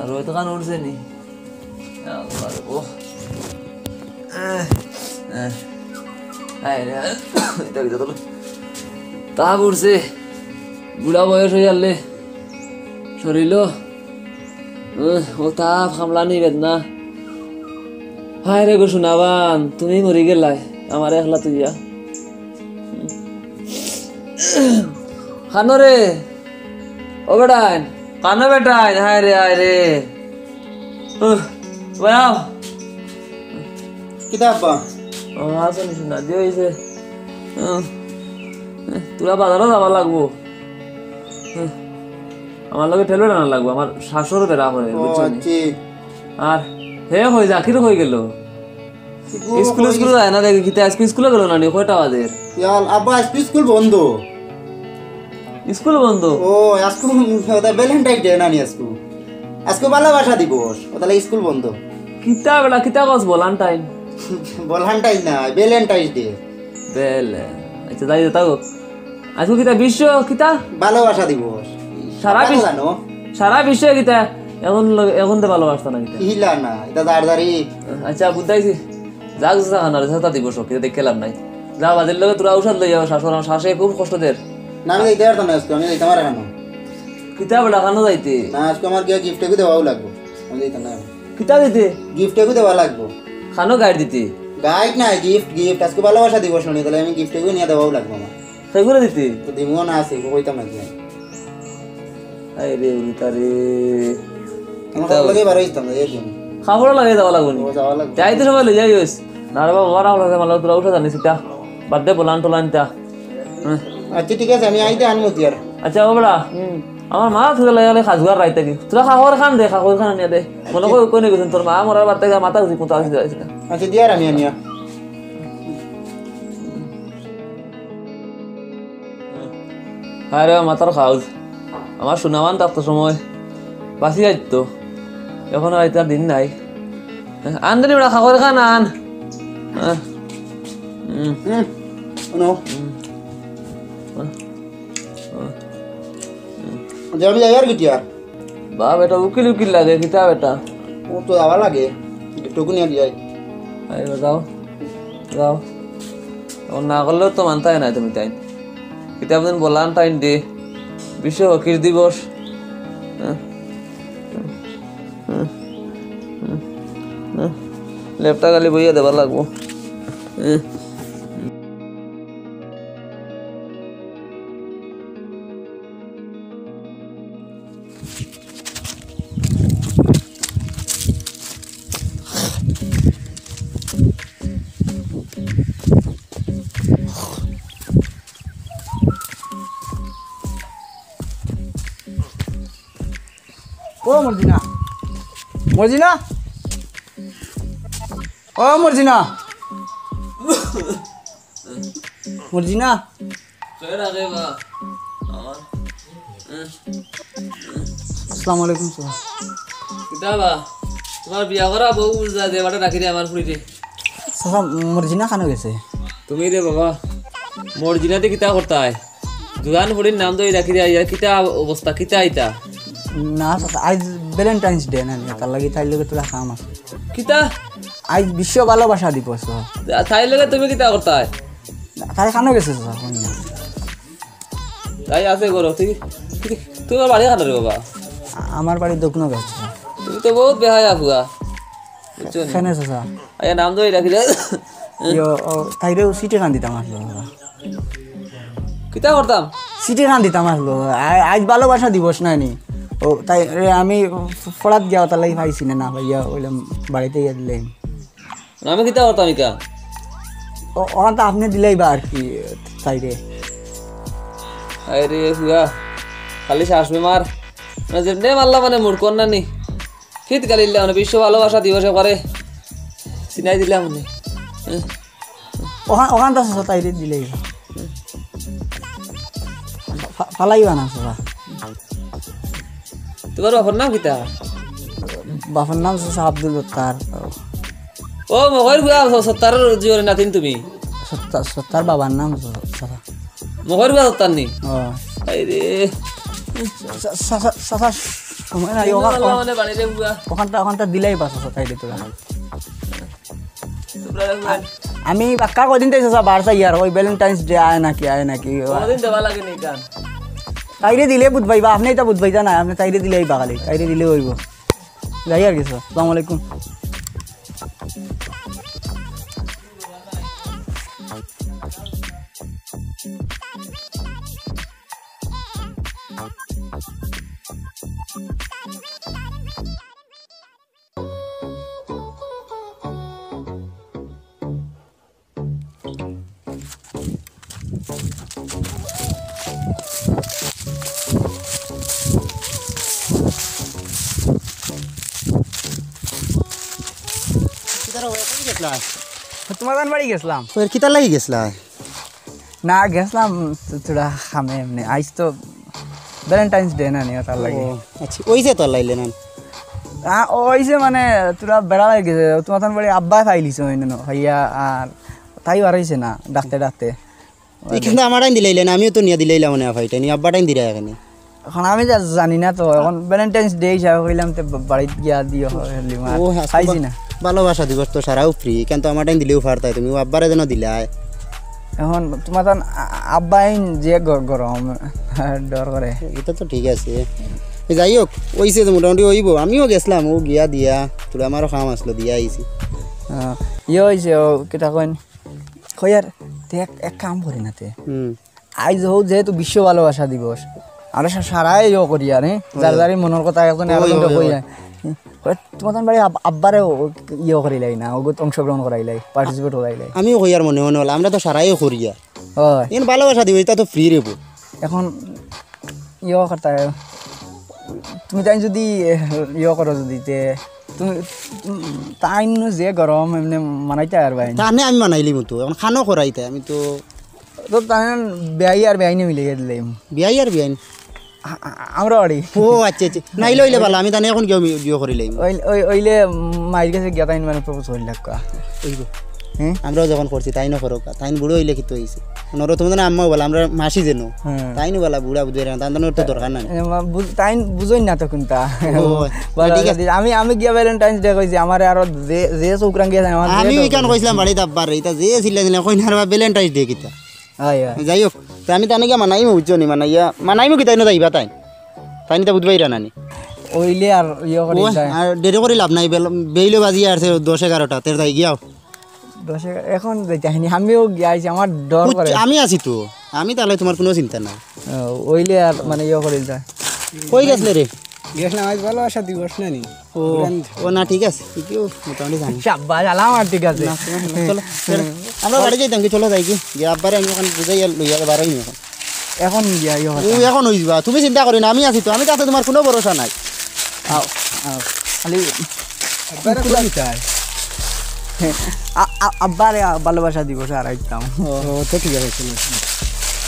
রোহিত খান উঠছে নি তাপ উঠছে বুড়া বয়স হয়ে যালে শরীর ও তাপ খামলানি বেদনা হায় রে গো শোনাবান তুমি মরি গেলাই আমার একলা তুইয়া খানো রে ও বেটাইন কানো বেটাইন হায় রে বাও কিতাবা ও আসেন শোনা দিয়ে হয়েছে তোরা বাজারও যাবা লাগবো আমার লগে ঠেলো না লাগবো আমার শাশুড়ও বেড়া হয়ে আর হে হয়ে যা আখির হয়ে গেল স্কুলে যায় না দেখি কিতা আজকে স্কুলে গেল না নি কয়টা বাজে আব্বা আজকে স্কুল বন্ধ স্কুল বন্ধ ও আজকে ভ্যালেন্টাইন ডে না নি আজকে ভালোবাসা দিবস তাহলে স্কুল বন্ধ কিতা বেলা কিতা কস ভ্যালেন্টাইন ভ্যালেন্টাইন না ভ্যালেন্টাইন ডে বেলে আচ্ছা যাই তাও আজকে কিতা বিশ্ব কিতা ভালোবাসা দিবস সারা বিশ্ব কিতা এখন তো ভালোবাসতা না কিতা হিলা না এটা দাঁড়ি আচ্ছা বুঝাইছি যাক খানার সাথে দিবস কিতা দেখে লাভ নাই যা বাজের লগে তোরা ঔষধ লই যাও শাশুড় শাশে খুব কষ্ট দের না আমি দিতে পারতাম না আজকে আমি দিতে পারা কেন কিতা বেটা খানো যাইতে না আজকে আমার গিফট এগু দেওয়াও লাগবো আমি দিতে না কিতা দিতে গিফট এগু দেওয়া লাগবো খানো গাইড দিতে গাইড না গিফট আজকে ভালোবাসা দিবস শুনি তাহলে আমি গিফট এগু নিয়ে দেওয়াও লাগবো আমার সেগুলো দিতে তো দিমও না আছে কইতাম না কি আই রে উরিতারে আমার লাগে বারো ইস্তাম না এই জন্য খাবার লাগে যাওয়া লাগবো নি যাওয়া লাগবে যাইতে সময় লই যাইস না রে বাবা ওরা লাগে মালা তোরা উঠা জানিস তা বাদে বলান টোলানটা আচ্ছা ঠিক আছে আমি আইতে আনমু তিয়ার আচ্ছা ও বড়া আমার মা তুই লাগে খাজুয়ার রাইতে কি তোরা খাবার খান দে খাবার খান নিয়ে দে মনে কই কোনে গেছেন তোর মা মরার বাদ থেকে মাথা উঠি কোথা আসি যাইছে আচ্ছা দিয়ার আমি আনিয়া আরে মাথার খাউজ আমার শোনাবান থাকতো সময় বাঁচি যাইতো এখন আর তার দিন নাই আন দেনি বেড়া খাবার খান আন আমি যাই আর কি তিয়ার বা বেটা উকিল উকিল লাগে কিতা বেটা ও তো যাওয়া লাগে একটুকু নিয়ে যাই আরে যাও যাও এখন না করলেও তো মানতে নাই তুমি তাই কিতাব দিন বলান টাইম দে বিশ্ব হকির দিবস লেপটা গালি বইয়া দেবার লাগবো ও মর্জিনা মর্জিনা ও মর্জিনা মর্জিনা আসসালামু আলাইকুম স্যার কিতাবা তোমার বিয়া করা বউ যা দেবাটা রাখি দে আমার ফুড়িতে স্যার মর্জিনা খানো গেছে তুমি রে বাবা মর্জিনাতে কিতা করতে হয় দুগান ফুড়ির নাম তো রাখি দে আর কিতা অবস্থা কিতা আইতা না আজ ভ্যালেন্টাইন্স ডে না তার লাগি তাই লগে তোরা খাম আছে কিতা আজ বিশ্ব ভালোবাসা দিবস তাই লগে তুমি কিতা করতে হয় তাই খানো গেছে স্যার তাই আছে করো ঠিক তোমার বাড়ি খানো রে বাবা আমার বাড়ি দক্ষিণ গেছে তুমি তো বহুত বেহায়া ফুয়া খানে স্যার আয়া নাম তো রাখি দে তাইরেও সিটে খান দিতাম আসলো কিতা করতাম সিটে খান দিতাম আসলো আজ ভালোবাসা দিবস না নি ও তাই আমি পড়াত গিয়া তার লাগি পাইছি না ভাইয়া ওইলাম বাড়িতে গিয়ে দিলেন আমি কিতা করতাম ইকা ওখান তো আপনি দিলেই বা আর কি তাইরে আরে ফুয়া খালি শ্বাস বেমার মানে যেমনি মারলা মানে মুড়কন না নি শীত কালিলে মানে বিশ্ব ভালোবাসা দিবসে করে চিনাই দিলাম মানে ওখান তো তাইরে দিলেই ফালাইবা না সবা তোমার বাপর নাম কিতা বাপর নাম আব্দুল সত্তার ও মগর ফুয়া সত্তার জীবনের নাতিন তুমি সত্তার বাবার নাম সারা মহর বিয়া হতার নি ও আই রে চাচা সময় নাই মানে বাড়িতে বুয়া ওখানটা দিলেই পাস তাইলে তোরা তোমরা আমি পাক্কা কদিন তাই চাচা বার চাই আর ওই ভ্যালেন্টাইন্স ডে আয় নাকি কোনদিন দেবা লাগে নি গান তাইরে দিলে বুধ ভাইবা আপনি এটা বুধ ভাইতা না আপনি তাইরে দিলেই বাগালি তাইরে দিলে হইব যাই আর কিছু আসসালামু আলাইকুম তোমার বাড়ি গেছিলাম কিতা লাগি গেছলা না গেছিলাম তোরা খামে এমনি আইস তো ভ্যালেন্টাইন্স ডে না নিয়ে তার লাগে আচ্ছা ওই যে তোর লাইলে না ওইসে মানে তোরা বেড়া লাগে গেছে তোমার বাড়ি আব্বা খাইলিছ ভাইয়া আর তাই বাড়াইছে না ডাকতে এখানে আমার টাইম দিলাইলে না আমিও তো নিয়ে দিলাইলাম মানে ভাইটা নিয়ে আব্বা টাইম দিলা এখানে এখন আমি যা জানি না তো এখন ভ্যালেন্টাইন্স ডে হিসাবে কইলাম তো বাড়িতে গিয়া দিও খাইছি না ভালোবাসা দিবস তো সারাও ফ্রি কিন্তু আমার টাইম দিলেও পারতাই তুমি আব্বারে যেন দিলাই এখন তোমার আব্বাই যে গরম ডর করে এটা তো ঠিক আছে যাই হোক ওইসে তো মোটামুটি হইব আমিও গেছিলাম ও গিয়া দিয়া তোরা আমারও কাম আসলো দিয়া আইছি ইয়ে হয়েছে ও কেটা কইন কই আর এক কাম করি না তে আইজ হোক যেহেতু বিশ্ব ভালোবাসা দিবস আমরা সারাই ইয়ে করি আর যার যারই মনের কথা এখন কই তোমার বাড়ি আব্বারে ইয়ে করিলাই না ওগুত অংশগ্রহণ করাইলাই পার্টিসিপেট করাইলাই আমিও কই আর মনে মনে হল আমরা তো সারাই করিয়া হয় এখন ভালোবাসা দিব এটা তো ফ্রি রেব এখন ইয়ে করতে তুমি তাই যদি ইয়ে করো যদি তে তুমি তাই যে গরম এমনি মানাইতে আর ভাই তাহলে আমি মানাইলি মতো এখন খানো করাইতে আমি তো তো তাই বেআই আর বেআইনি মিলে দিলাম বিয়াই আর বিয়াই আমরা বাড়ি ও আচ্ছা আচ্ছা নাইলে হইলে ভালো আমি তাহলে এখন গিয়ে করিলাই ওইলে মায়ের কাছে গিয়া তাই মানে প্রপোজ হইল আমরাও যখন করছি তাই না করো তাই বুড়ো হইলে কিন্তু হয়েছে নর তুমি না আম্মাও বলা আমরা মাসি যেন তাই নো বলা বুড়া বুঝে তার তো দরকার নাই তাই বুঝই না তো কোনটা আমি গিয়া ভ্যালেন্টাইন্স ডে কইছি আমার আরো যে চৌকরাং গিয়া আমি কেন কইছিলাম বাড়িতে আব্বার এটা যে ছিল কইনার ভ্যালেন্টাইন্স ডে কিতা যাই হোক আমি তাই গিয়া মানাইমো বুঝছো নি মানাইমো কি তাই না যাইবা তাই তাই তো বুঝবাই রানানি ওইলে আর ইয়ে করি আর দেরি করে লাভ নাই বেইলে বাজি আর 10-11টা তের যাই গিয়াও এখন যাইতাহিনি আমিও গিয়াছি আমার ডর করে আমি আছি তো আমি তাহলে তোমার কোনো চিন্তা নাই ওইলে আর মানে ইয়ে করে যায় কই গেছলে রে গেছিলাম আজ ভালোবাসা দিবস না নি ও না ঠিক আছে ঠিকই মোটামুটি জানি শাবাশ আলাম আর ঠিক আছে চলো আমরা বাড়ি যাইতাম কি চলো যাই কি যে আব্বারে আমি ওখানে বুঝাই লইয়া বাড়াই নি এখন গিয়া ইয়ে ও এখন হই যাবা তুমি চিন্তা করি না আমি আছি তো আমি তাতে তোমার কোনো ভরসা নাই খালি আব্বার ভালোবাসা দিবস আর আইতাম তো ঠিক আছে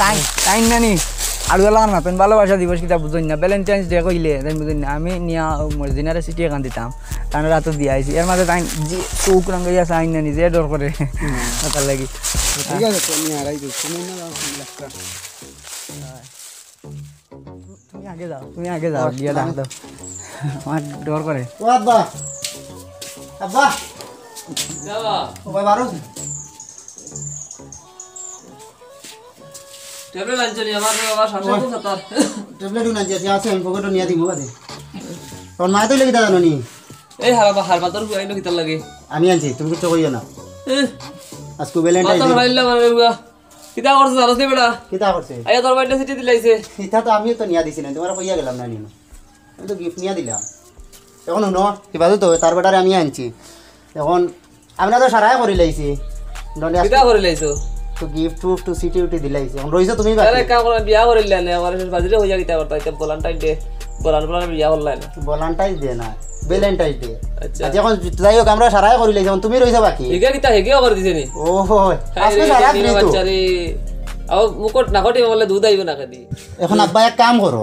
তাই তাই নানি আর লাগান মাপেন ভালোবাসা দিবস কিতা বুঝুন না ভ্যালেন্টাইন্স ডে কইলে তাই বুঝুন না আমি নিয়া মর্জিনারে সিটি এখান দিতাম তার রাতো দিয়ে আইছি এর মাঝে তাই যে চৌক রাঙ্গাইয়া চাই না নিজে ডর করে তার লাগি ঠিক আছে তুমি আড়াই দিও তুমি না তুমি আগে যাও গিয়া ডাক দাও আমার ডর করে ও আব্বা আব্বা যাবা ও ভাই বারো ট্যাবলেট আনছনি আমার বাবা শাসন করতার ট্যাবলেট না যে আছে আমি পকেটে নিয়ে দিব বাদে তোর মা তো লাগি দাদা নি এই হারবা তোর বুয়াইনো কিতার লাগে আমি আনছি তুমি কিছু কইও না আজকে ভ্যালেন্টাইন মাথা ফাইলা মানে বুয়া কিতা করছ জানোস নি বেটা কিতা করছে আয়া তোর বাইটা সিটি দিলাইছে এটা তো আমিও তো নিয়ে দিছি না তোমার কইয়া গেলাম না নিনো আমি তো গিফট নিয়ে দিলাম এখন শুনো এবার তো তার বেটারে আমি আনছি এখন আমরা তো সারাই করে লাইছি কিতা করে লাইছো তো গিফট টু সিটি উটি দিলাইছি এখন রইছো তুমি আরে কাম করে বিয়া করিলা না আমার বাজিরে হইয়া কিতা করতা এটা ভ্যালেন্টাইন ডে ভ্যালেন্টাইন বিয়া করলা না ভ্যালেন্টাইন ডে না ভ্যালেন্টাইন ডে আচ্ছা এখন যাই হোক আমরা সারাই করে লাইছি এখন তুমি রইছো বাকি এগা কিতা হেগেও করে দিছে নি ওহো আজকে সারা ফ্রি তো বাচ্চারে আও মুকট না কটি বলে দুধ আইব না খাদি এখন আব্বা এক কাম করো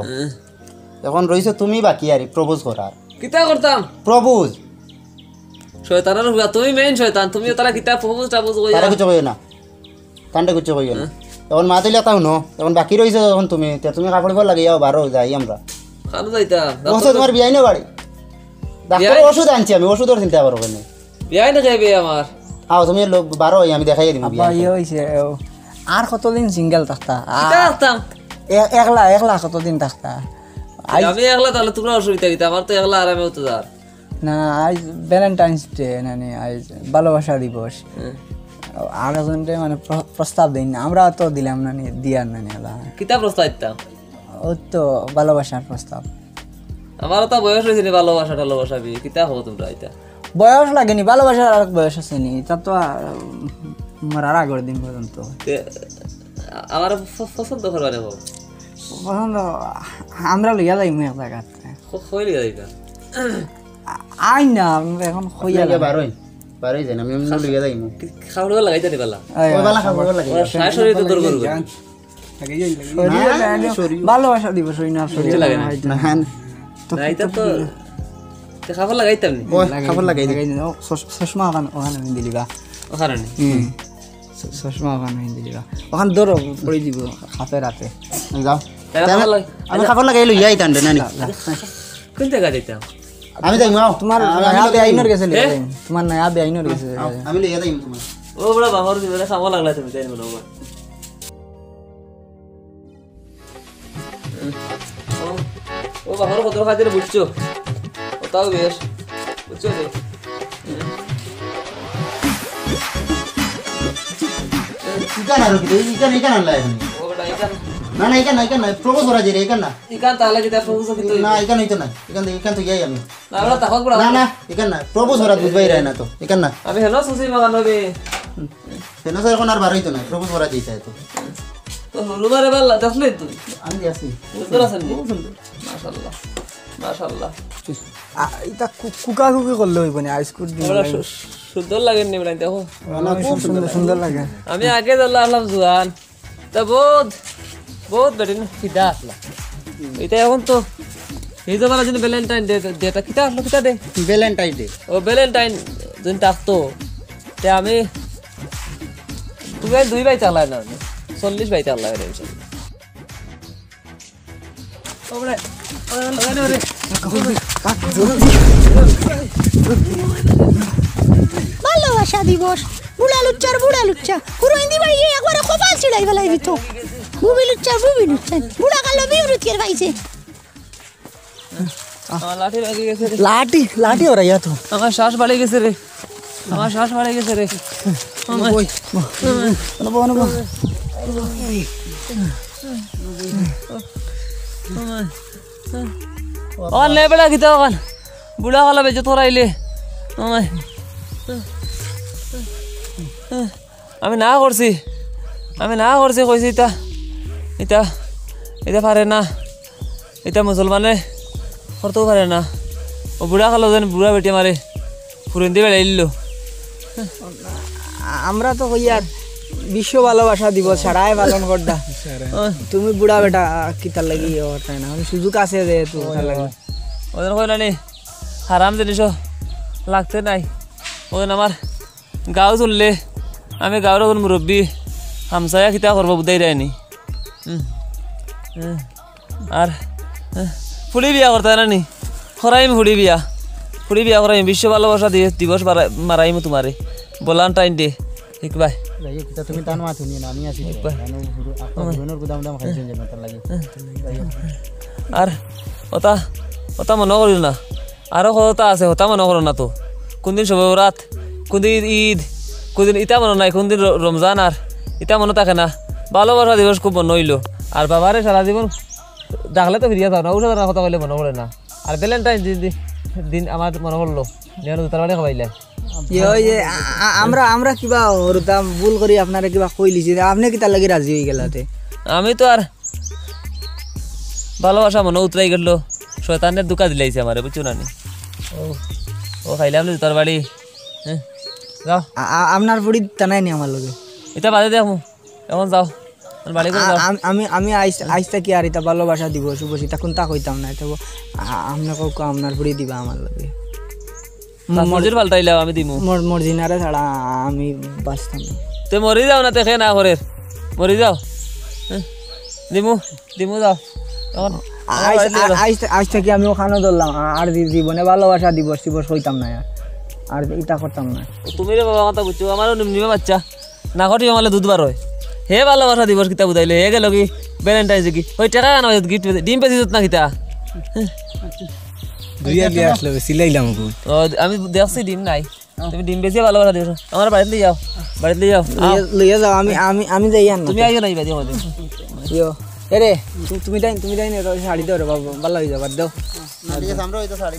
এখন রইছো তুমি বাকি আর প্রপোজ করার কিতা করতাম প্রপোজ শয়তানের হুয়া তুমি মেইন শয়তান তুমি তারা কিতা প্রপোজ টাপোজ কইয়া তারা কিছু কইও না কান্ডে কিছু কইও না এখন মা তুলে তাও নো এখন বাকি রয়েছে যখন তুমি তুমি কাপড় পর লাগিয়ে বারো যাই আমরা খানো যাইতাম ওষুধ তোমার বিয়াই না বাড়ি ডাক্তার ওষুধ আনছি আমি ওষুধের চিন্তা করো কেন বিয়াই না যাইবে আমার আও তুমি লোক বারো আমি দেখাই দিব আব্বা ইয়ে হয়েছে আর কতদিন সিঙ্গেল থাকতা কিতা আসতাম একলা একলা কতদিন থাকতা আমি একলা তাহলে তোমরা অসুবিধা কিতা আমার তো একলা আরামে হতো যার না আজ ভ্যালেন্টাইন্স ডে নানি আজ ভালোবাসা দিবস আর একজনকে মানে প্রস্তাব দিই না আমরা তো দিলাম নানি দিয়ার নানি আলা কিতা প্রস্তাব দিতাম ও তো ভালোবাসার প্রস্তাব আমারও তো বয়স হয়েছে নি ভালোবাসা টালোবাসাবি কিতা হবো তোমরা এটা বয়স লাগেনি ভালোবাসার আর বয়স আছে নি তা তো মরার আগের দিন পর্যন্ত আমার পছন্দ করবা নেবো পছন্দ আমরা লইয়া যাই এক জায়গাতে হইলে যাইবা আই না এখন হইয়া বারোই বারোই যাই আমি এমনি লইয়া যাই খাওয়া লাগাইতে নি পালা ওই বেলা খাবার লাগে ওরা সায় শরীর তো দরকার ভালোবাসা দিবস হই না শরীর লাগে না না এটা তো খাবার লাগাইতাম নি ওই খাবার লাগাই দিই চশমা ওখানে দিলিবা ওখানে নি চশমা ওখানে দিলিবা ওখানে ধরো পড়ে দিব হাতে রাতে যাও আমি খাবার লাগাই লইয়া আইতাম না নি কোন জায়গা যাইতাম আমি যাই মাও তোমার নয়া বেআইনর গেছে তোমার নয়া বেআইনর গেছে আমি লইয়া যাই তোমার ও বড় বাহর দিবে খাওয়া লাগলা তুমি যাই মনে হয় ও বাহর কত খাইতে বুঝছো ওটাও বেশ বুঝছো রে ইকান আর কি ইকান ইকান আনলা এখন ও বড় ইকান না না ইকান না প্রপোজ করা যায় ইকান না ইকান তাহলে কিতা প্রপোজ কিন্তু না ইকান হইতো না ইকান তো যাই আমি না বড় তাহক বড় না না ইকান না প্রপোজ করা বুঝবাই রে না তো ইকান না আমি হেলো সুসি মাগান হবে সেনা স্যার এখন আর বার হইতো না প্রপোজ করা যাইতা তো তো রুবারে বাল্লা দেখলে তুই আমি আছি সুন্দর আছেন নি মাশাআল্লাহ মাশাআল্লাহ এটা কুকা কুকি করলে হইব না আইসকুট বড় সুন্দর লাগেন নি বড় দেখো খুব সুন্দর সুন্দর লাগে আমি আগে জানলাম জুয়ান তা বহুত বহুত বেটিন ফিদা আসলা এটা এখন তো এই যে বলা যেন ভ্যালেন্টাইন ডেটা কিতা আসলো কিতা দে ভ্যালেন্টাইন ডে ও ভ্যালেন্টাইন যেন থাকতো তে আমি তুমি 2 বাই চালাই না 40 বাই চালাই রে ওরে লাগানো রে ভালোবাসা দিবস বুড়া লুচ্চা পুরো হিন্দি ভাই একবারে কপাল ছিড়াই ফেলাই দিত বুবি লুচ্চা বুড়া কালো বিবৃতির পাইছে আমার লাঠি লাগি গেছে রে লাঠি ওরা ইয়া তো আমার শ্বাস বাড়ে গেছে রে আমার শ্বাস বাড়ে গেছে রে ওই বনো और ले बड़ा किता ओखान बुढ़ा वाला बेजो थोड़ा इले আমি না করছি কইছি এটা পারে না এটা মুসলমানে করতেও পারে না ও বুড়া খালো যেন বুড়া বেটি মারে ফুরন্দি বেড়াইল আমরা তো হইয়ার বিশ্ব ভালোবাসা দিবস ছাড়াই পালন করতা তুমি বুড়া বেটা কিতার লাগি তাই না সুযোগ আছে যে ওদের কই নানি হারাম জিনিস লাগতে নাই ওদের আমার গাঁও চললে আমি গাঁৱৰ এখন মুৰব্বী হামসায়া কিতা করবো বুধাই দেয়নি আর ফুলি বিয়া করতে নানি করাইম ফুলি বিয়া করাইম বিশ্ব ভালোবাসা দিবস মারাইম তোমারে ভ্যালেন্টাইন ডে শিকবাই তুমি টানো আছো নি আমি আছি আপনার গুদাম দাম খাইছেন যে তার লাগি আর ওটা মনে করিল না আরো কথা আছে ওটা মনে করো না তো কোনদিন সবে রাত কোনদিন ঈদ কোনদিন ইটা মনে নাই কোনদিন রমজান আর ইটা মনে থাকে না ভালোবাসা দিবস খুব মনে হইল আর বাবারে সারা জীবন ডাকলে তো ফিরিয়া যাও না উঠে কথা কইলে মনে পড়ে না আর ভ্যালেন্টাইন দিন আমার মনে পড়লো তার বাড়ি খাবাইলে আমরা কিবা হরতাম ভুল করি আপনারা কিবা কই লিছি আপনি কি তার লাগি রাজি হয়ে গেলাতে আমি তো আর ভালোবাসা মনে উতরাই গেল শয়তানের দুকা দিলাইছে আমারে বুঝছো না ও খাইলাম না তার বাড়ি যাও আপনার বুড়ি টানাই নি আমার লগে এটা বাদে দেখো এখন যাও বাড়ি করে যাও আমি আইসটা কি আর এটা ভালোবাসা দিব শুভসী তখন তা কইতাম না এটা আপনার আপনার বুড়ি দিবা আমার লগে মর্জির পাল্টাইলাও আমি দিমু মর্জিনারে ছাড়া আমি বাঁচতাম না তুই মরি যাও না দেখে না করে মরি যাও দিমু দিমু যাও এখন আজ থেকে আমি ওখানে ধরলাম আর জীবনে ভালোবাসা দিবস টিবস হইতাম না আর এটা করতাম না। তুমি রে বাবা কথা বুঝছো আমারও নিমে বাচ্চা না ঘটি আমালে দুধ বার হয় হে ভালোবাসা দিবস কিতা বুঝাইলে হে গেল কি ভ্যালেন্টাইন্স কি ওই টাকা কেন গিফট ডিম পেয়েছি না কিতা দুইয়া দিয়ে আসলে সিলাইলাম আমি দেখছি ডিম নাই তুমি ডিম বেশি ভালোবাসা দিবস আমার বাড়িতে যাও লইয়া যাও আমি আমি আমি যাই আন তুমি আইও নাই বাড়ি আমাদের ইয়ো এরে তুমি যাই শাড়ি দাও রে বাবা ভালো হয়ে যাবার দাও ঠিক আছে আমরা ওই তো শাড়ি